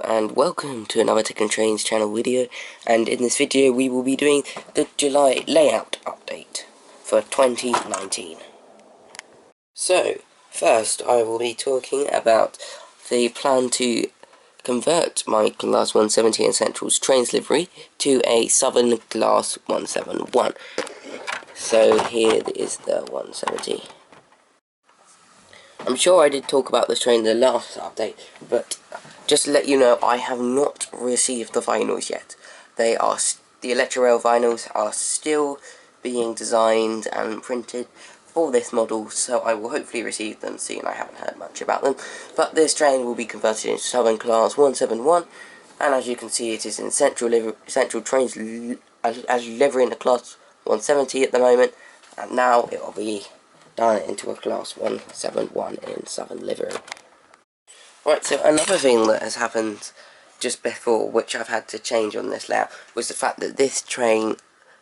and welcome to another Tech and Trains channel video, and in this video we will be doing the July layout update for 2019. So, first I will be talking about the plan to convert my Class 170 and Central's trains livery to a Southern Class 171. So here is the 170. I'm sure I did talk about this train in the last update, but just to let you know, I have not received the vinyls yet. The Electrorail vinyls are still being designed and printed for this model, so I will hopefully receive them soon. I haven't heard much about them, but this train will be converted into Southern Class 171, and as you can see, it is in Central Trains as livery in the Class 170 at the moment, and now it will be done into a Class 171 in Southern livery. Right, so another thing that has happened just before, which I've had to change on this layout, was the fact that this train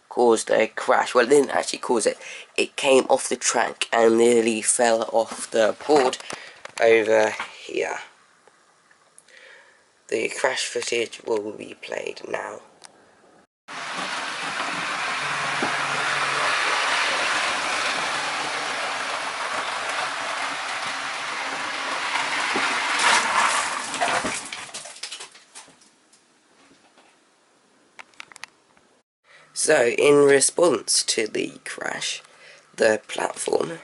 caused a crash. Well, it didn't actually cause it. It came off the track and nearly fell off the board over here. The crash footage will be played now. So, in response to the crash, the platform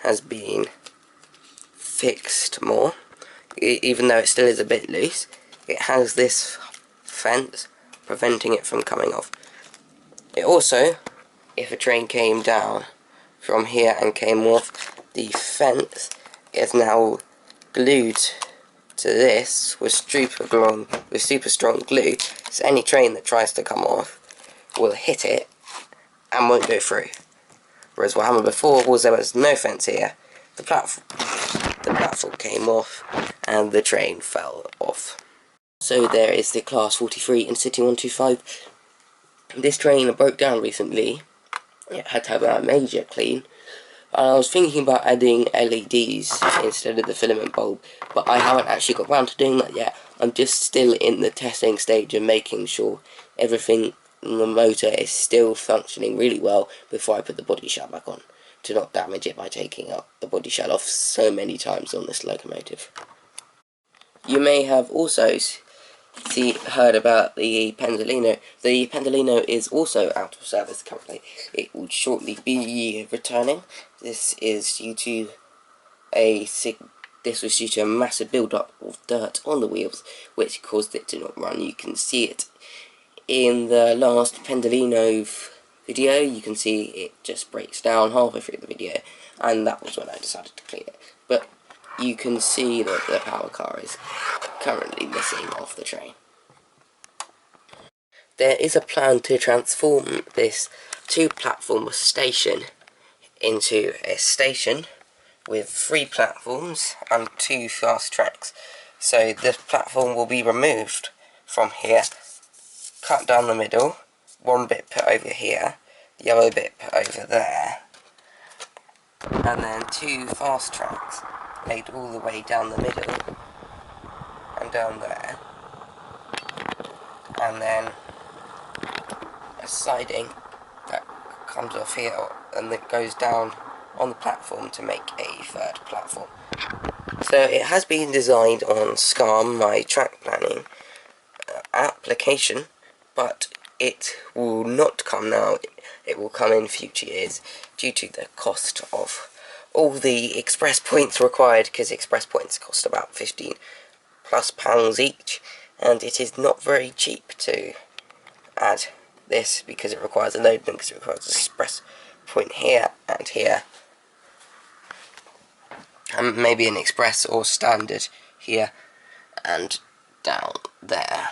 has been fixed more. Even though it still is a bit loose, it has this fence preventing it from coming off. It also, if a train came down from here and came off, the fence is now glued to this with super strong glue, so any train that tries to come off will hit it and won't go through. Whereas what happened before was there was no fence here, the platform came off and the train fell off. So there is the Class 43 Intercity 125. This train broke down recently. It had to have a major clean. I was thinking about adding LEDs instead of the filament bulb, but I haven't actually got around to doing that yet. I'm just still in the testing stage of making sure everything in the motor is still functioning really well before I put the body shell back on, to not damage it by taking up the body shell off so many times on this locomotive. You may have also heard about the Pendolino. The Pendolino is also out of service currently. It will shortly be returning. This was due to a massive build-up of dirt on the wheels, which caused it to not run. You can see it in the last Pendolino video. You can see it just breaks down halfway through the video, and that was when I decided to clean it. But you can see that the power car is currently missing off the train. There is a plan to transform this two-platform station into a station with 3 platforms and 2 fast tracks. So this platform will be removed from here, cut down the middle, one bit put over here, the other bit put over there, and then 2 fast tracks laid all the way down the middle and down there, and then a siding that comes off here and that goes down on the platform to make a 3rd platform. So it has been designed on SCARM, my track planning application, but it will not come now. It will come in future years due to the cost of all the express points required, because express points cost about £15+ each, and it is not very cheap to add this because it requires a load link, because it requires an express point here and here, and maybe an express or standard here and down there,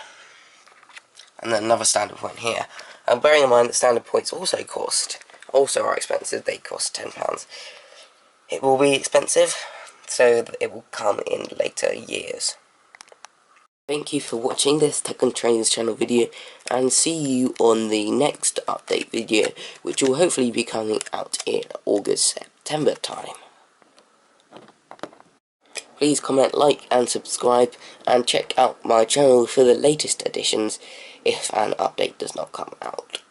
and then another standard point here. And bearing in mind that standard points also are expensive. They cost £10. It will be expensive, so it will come in later years. Thank you for watching this Tech and Trains channel video, and see you on the next update video, which will hopefully be coming out in August-September time. please comment, like and subscribe, and check out my channel for the latest editions if an update does not come out.